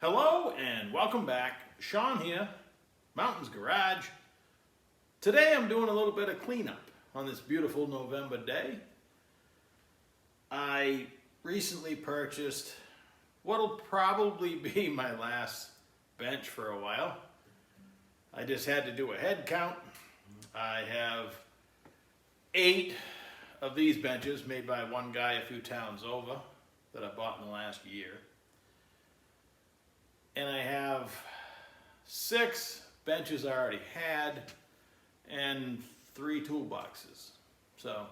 Hello and welcome back. Sean here, Mountains Garage. Today I'm doing a little bit of cleanup on this beautiful November day. I recently purchased what'll probably be my last bench for a while. I just had to do a head count. I have 8 of these benches made by one guy a few towns over that I bought in the last year. And I have 6 benches I already had and 3 toolboxes. So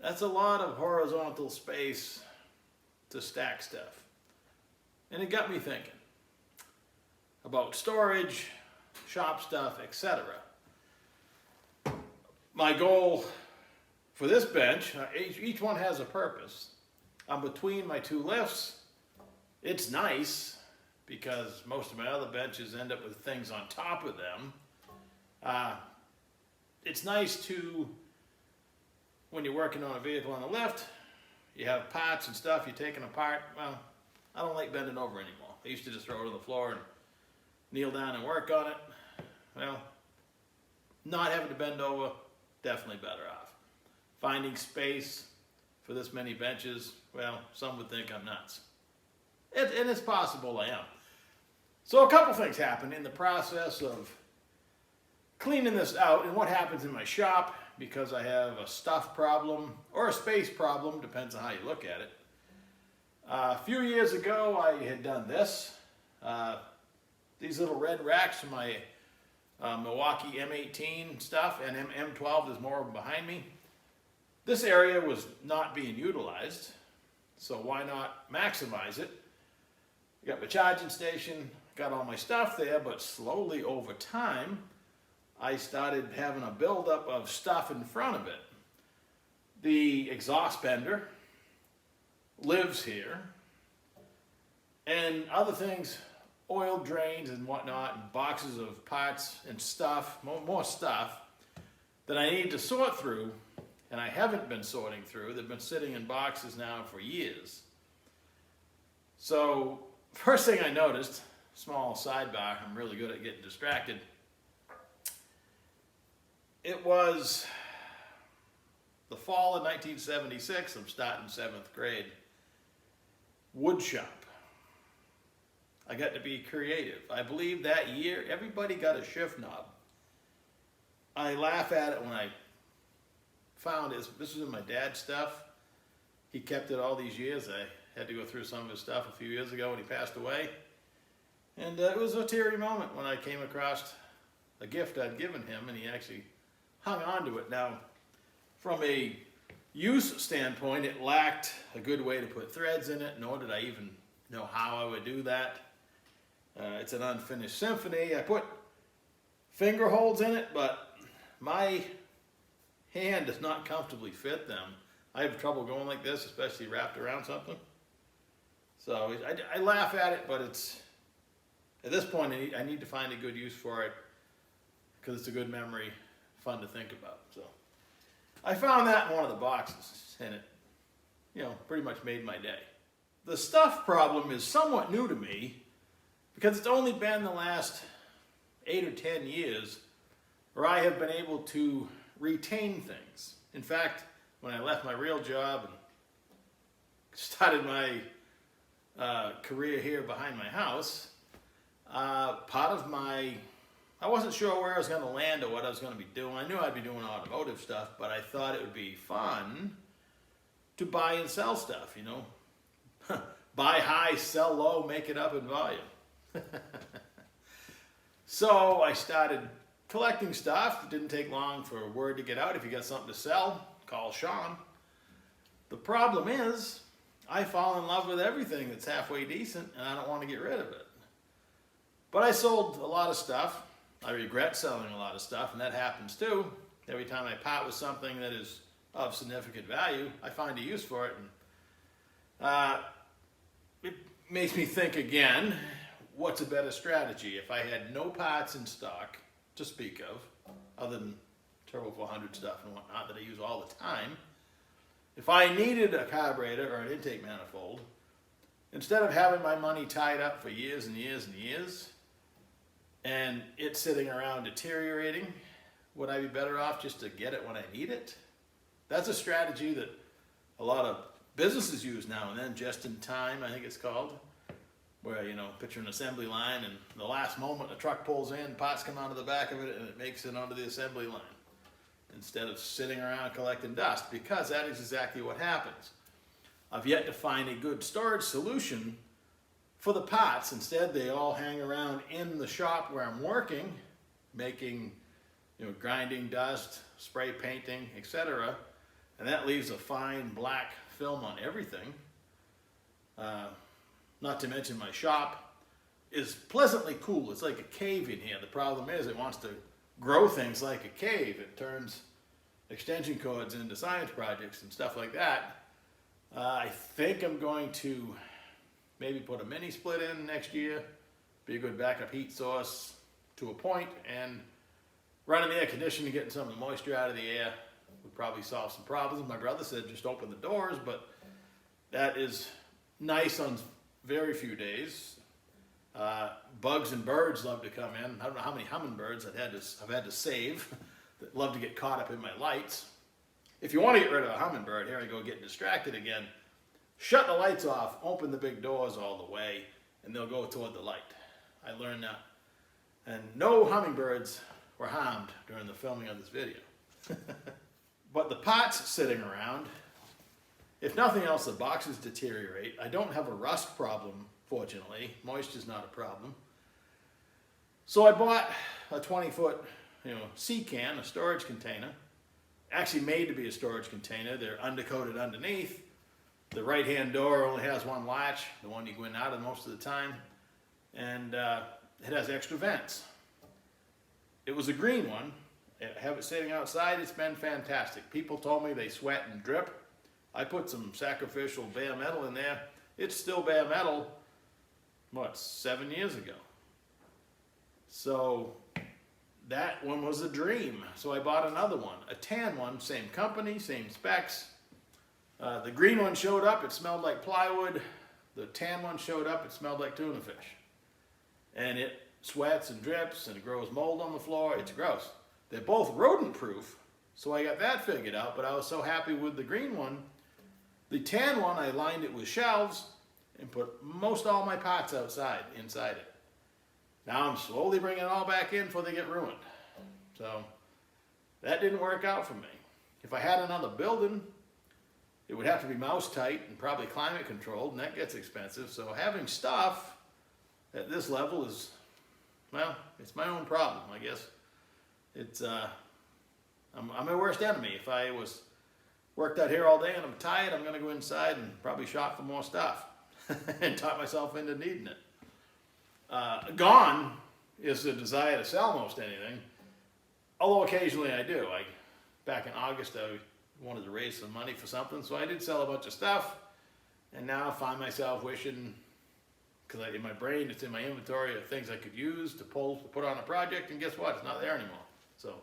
that's a lot of horizontal space to stack stuff. And it got me thinking about storage, shop stuff, etc. My goal for this bench, each one has a purpose. I'm between my 2 lifts. It's nice, because most of my other benches end up with things on top of them. It's nice to, when you're working on a vehicle on the lift, you have parts and stuff you're taking apart. Well, I don't like bending over anymore. I used to just throw it on the floor and kneel down and work on it. Well, not having to bend over, definitely better off. Finding space for this many benches, well, some would think I'm nuts. And it's possible I am. So a couple things happened in the process of cleaning this out, and what happens in my shop, because I have a stuff problem or a space problem, depends on how you look at it. A few years ago I had done this. These little red racks for my Milwaukee M18 stuff, and M12, there's more of them behind me. This area was not being utilized, so why not maximize it? Got my charging station, got all my stuff there, but slowly over time, I started having a buildup of stuff in front of it. The exhaust bender lives here, and other things, oil drains and whatnot, and boxes of parts and stuff, more stuff that I need to sort through, and I haven't been sorting through. They've been sitting in boxes now for years. So, first thing I noticed, small sidebar, I'm really good at getting distracted. It was the fall of 1976, I'm starting 7th grade, wood shop. I got to be creative. I believe that year everybody got a shift knob. I laugh at it when I found this was in my dad's stuff. He kept it all these years. I had to go through some of his stuff a few years ago when he passed away. And it was a teary moment when I came across a gift I'd given him, and he actually hung on to it. Now, from a use standpoint, it lacked a good way to put threads in it, nor did I even know how I would do that. It's an unfinished symphony. I put finger holds in it, but my hand does not comfortably fit them. I have trouble going like this, especially wrapped around something. So I laugh at it, but it's, at this point, I need to find a good use for it because it's a good memory, fun to think about. So I found that in one of the boxes, and it, pretty much made my day. The stuff problem is somewhat new to me because it's only been the last 8 or 10 years where I have been able to retain things. In fact, when I left my real job and started my career here behind my house, part of my, I wasn't sure where I was going to land or what I was going to be doing. I knew I'd be doing automotive stuff, but I thought it would be fun to buy and sell stuff, Buy high, sell low, make it up in volume. So I started collecting stuff. It didn't take long for word to get out. If you got something to sell, call Sean. The problem is, I fall in love with everything that's halfway decent, and I don't want to get rid of it. But I sold a lot of stuff. I regret selling a lot of stuff, and that happens too. Every time I part with something that is of significant value, I find a use for it. And it makes me think again, what's a better strategy? If I had no parts in stock to speak of, other than Turbo 400 stuff and whatnot that I use all the time, if I needed a carburetor or an intake manifold, instead of having my money tied up for years and years and years, and it sitting around deteriorating, would I be better off just to get it when I need it? That's a strategy that a lot of businesses use now and then, just in time, I think it's called, where, you know, picture an assembly line and the last moment a truck pulls in, parts come out of the back of it and it makes it onto the assembly line instead of sitting around collecting dust, because that is exactly what happens. I've yet to find a good storage solution for the parts. Instead, they all hang around in the shop where I'm working, making, you know, grinding dust, spray painting, etc. And that leaves a fine black film on everything. Not to mention my shop is pleasantly cool. It's like a cave in here. The problem is it wants to grow things like a cave. It turns extension cords into science projects and stuff like that. I think I'm going to maybe put a mini split in next year, be a good backup heat source to a point, and running the air conditioning, getting some of the moisture out of the air would probably solve some problems. My brother said just open the doors, but that is nice on very few days. Bugs and birds love to come in. I don't know how many hummingbirds I've had to save that love to get caught up in my lights. If you want to get rid of a hummingbird, here I go getting distracted again. Shut the lights off, open the big doors all the way, and they'll go toward the light. I learned that. And no hummingbirds were harmed during the filming of this video. But the pots sitting around, if nothing else, the boxes deteriorate. I don't have a rust problem, fortunately. Moisture's not a problem. So I bought a 20-foot, sea can, a storage container. Actually made to be a storage container. They're undercoated underneath. The right-hand door only has one latch, the one you go in and out of most of the time. And it has extra vents. It was a green one. I have it sitting outside. It's been fantastic. People told me they sweat and drip. I put some sacrificial bare metal in there. It's still bare metal, 7 years ago? So that one was a dream. So I bought another one, a tan one, same company, same specs. The green one showed up, it smelled like plywood. The tan one showed up, it smelled like tuna fish. And it sweats and drips and it grows mold on the floor. It's gross. They're both rodent proof, so I got that figured out, but I was so happy with the green one. The tan one, I lined it with shelves and put most all my pots inside it. Now I'm slowly bringing it all back in before they get ruined. So that didn't work out for me. If I had another building, it would have to be mouse tight and probably climate controlled, and that gets expensive. So having stuff at this level is, well, it's my own problem, I guess. It's, I'm my worst enemy. If I worked out here all day and I'm tired, I'm going to go inside and probably shop for more stuff and talk myself into needing it. Gone is the desire to sell most anything, although occasionally I do. Back in August, I wanted to raise some money for something, so I did sell a bunch of stuff, and now I find myself wishing, because in my brain it's in my inventory of things I could use to put on a project, and guess what? It's not there anymore. So,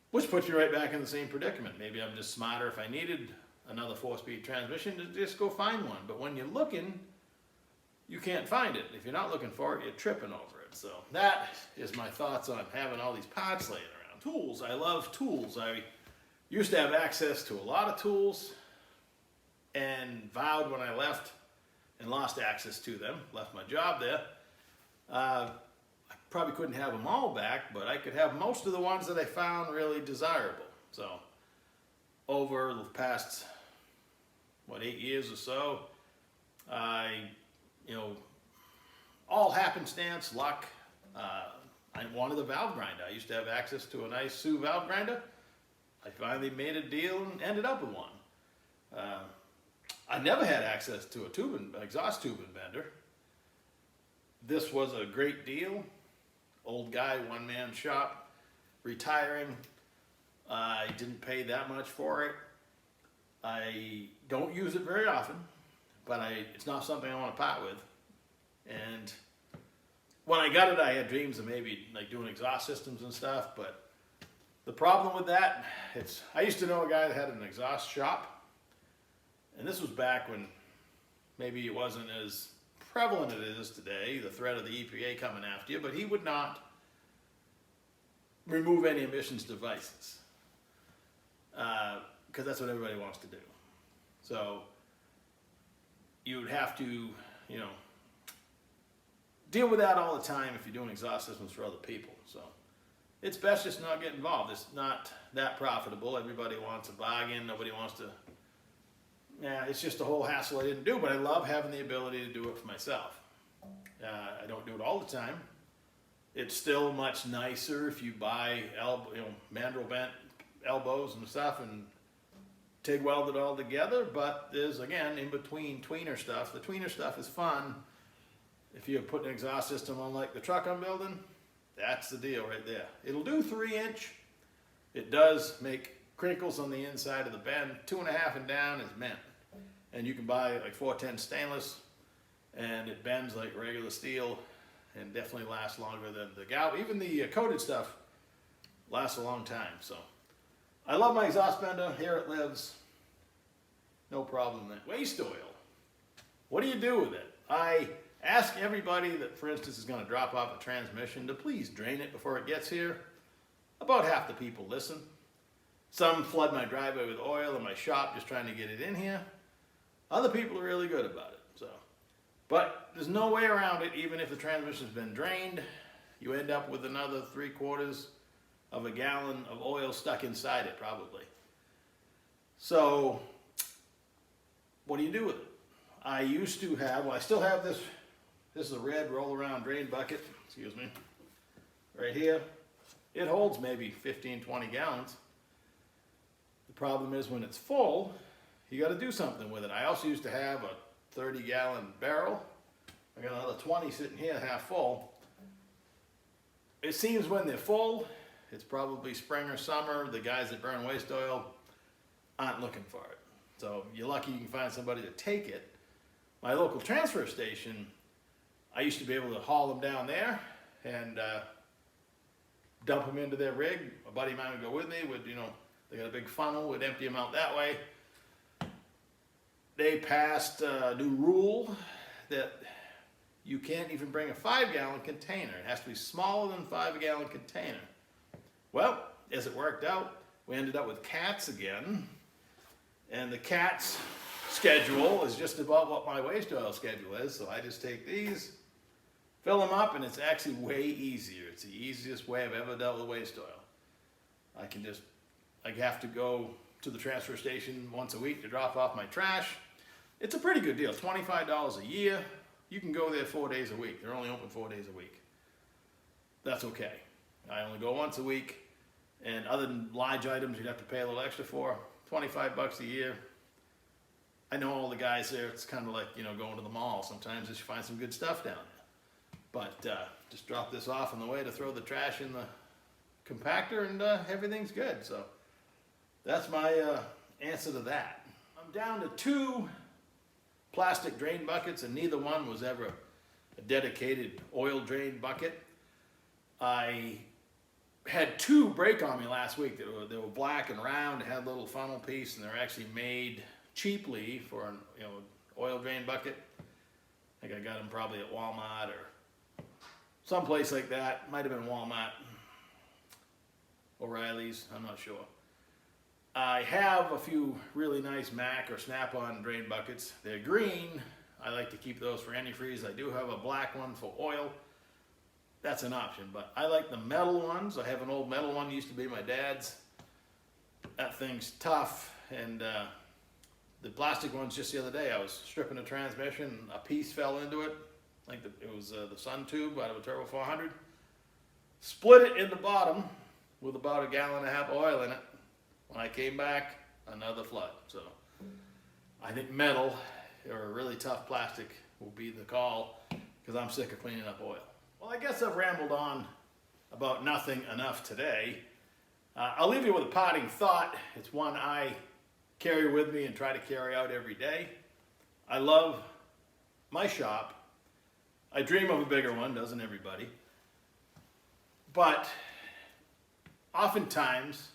which puts me right back in the same predicament. Maybe I'm just smarter. If I needed another 4-speed transmission, to just go find one. But when you're looking, you can't find it. If you're not looking for it, you're tripping over it. So that is my thoughts on having all these pots laying around. Tools. I love tools. I used to have access to a lot of tools and vowed when I left and lost access to them, left my job there, I probably couldn't have them all back, but I could have most of the ones that I found really desirable. So over the past, 8 years or so, all happenstance, luck, I wanted a valve grinder. I used to have access to a nice Sioux valve grinder. I finally made a deal and ended up with one. I never had access to a exhaust tubing bender. This was a great deal. Old guy, one-man shop, retiring. I didn't pay that much for it. I don't use it very often, but it's not something I want to part with. And when I got it, I had dreams of maybe like doing exhaust systems and stuff, but the problem with that, I used to know a guy that had an exhaust shop, and this was back when Maybe it wasn't as prevalent as it is today, the threat of the EPA coming after you, but he would not remove any emissions devices. Because that's what everybody wants to do. So you would have to, you know, deal with that all the time if you're doing exhaust systems for other people. So it's best just not get involved. It's not that profitable. Everybody wants a bargain. Nobody wants to. Yeah, it's just a whole hassle I didn't do, but I love having the ability to do it for myself. I don't do it all the time. It's still much nicer if you buy mandrel bent elbows and stuff and TIG weld it all together, but there's, again, in between tweener stuff. The tweener stuff is fun. If you're putting an exhaust system on like the truck I'm building, that's the deal right there. It'll do 3-inch. It does make crinkles on the inside of the bend. 2.5 and down is mint. And you can buy like 410 stainless, and it bends like regular steel and definitely lasts longer than the galv. Even the coated stuff lasts a long time. So I love my exhaust bender. Here it lives. No problem then. Waste oil. What do you do with it? I ask everybody that, for instance, is going to drop off a transmission to please drain it before it gets here. About half the people listen. Some flood my driveway with oil in my shop just trying to get it in here. Other people are really good about it. So, but there's no way around it. Even if the transmission's been drained, you end up with another 3/4 of a gallon of oil stuck inside it, probably. So, what do you do with it? I used to have, well, I still have this. This is a red roll-around drain bucket, excuse me, right here. It holds maybe 15, 20 gallons. The problem is when it's full, you got to do something with it. I also used to have a 30-gallon barrel. I got another 20 sitting here, half full. It seems when they're full, it's probably spring or summer. The guys that burn waste oil aren't looking for it. So you're lucky you can find somebody to take it. My local transfer station, I used to be able to haul them down there and dump them into their rig. A buddy of mine would go with me, they got a big funnel, would empty them out that way. They passed a new rule that you can't even bring a 5-gallon container. It has to be smaller than a 5-gallon container. Well, as it worked out, we ended up with cats again. And the cats schedule is just about what my waste oil schedule is. So I just take these, fill them up, and it's actually way easier. It's the easiest way I've ever dealt with waste oil. I have to go to the transfer station once a week to drop off my trash. It's a pretty good deal, $25 a year. You can go there 4 days a week. They're only open 4 days a week. That's okay. I only go once a week, and other than large items you'd have to pay a little extra for, $25 a year. I know all the guys there. It's kind of like, going to the mall. Sometimes you find some good stuff down there. But just drop this off on the way to throw the trash in the compactor, and everything's good. So that's my answer to that. I'm down to 2 plastic drain buckets, and neither one was ever a dedicated oil drain bucket. I had 2 break on me last week. They were black and round, had a little funnel piece, and they're actually made cheaply for an oil drain bucket. I think I got them probably at Walmart or someplace like that. Might have been Walmart, O'Reilly's, I'm not sure. I have a few really nice Mac or Snap-on drain buckets. They're green. I like to keep those for antifreeze. I do have a black one for oil. That's an option, but I like the metal ones. I have an old metal one, used to be my dad's. That thing's tough, and the plastic ones, just the other day, I was stripping a transmission, a piece fell into it. It was the Sun tube out of a Turbo 400. Split it in the bottom with about 1.5 gallons of oil in it. When I came back, another flood. So I think metal or a really tough plastic will be the call, because I'm sick of cleaning up oil. Well, I guess I've rambled on about nothing enough today. I'll leave you with a parting thought. It's one I carry with me and try to carry out every day. I love my shop. I dream of a bigger one, doesn't everybody? But oftentimes,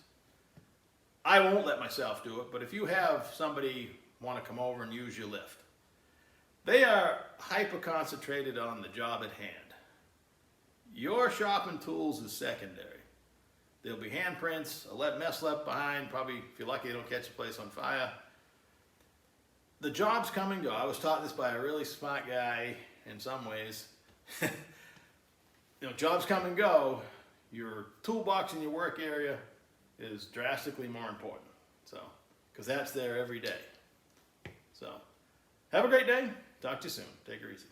I won't let myself do it, but if you have somebody want to come over and use your lift, They are hyper concentrated on the job at hand. Your sharpening tools is secondary. There'll be handprints, a mess left behind, probably if you're lucky they don't catch the place on fire. The jobs come and go. I was taught this by a really smart guy in some ways. Jobs come and go. Your toolbox in your work area is drastically more important. So, because that's there every day. So, have a great day. Talk to you soon. Take her easy.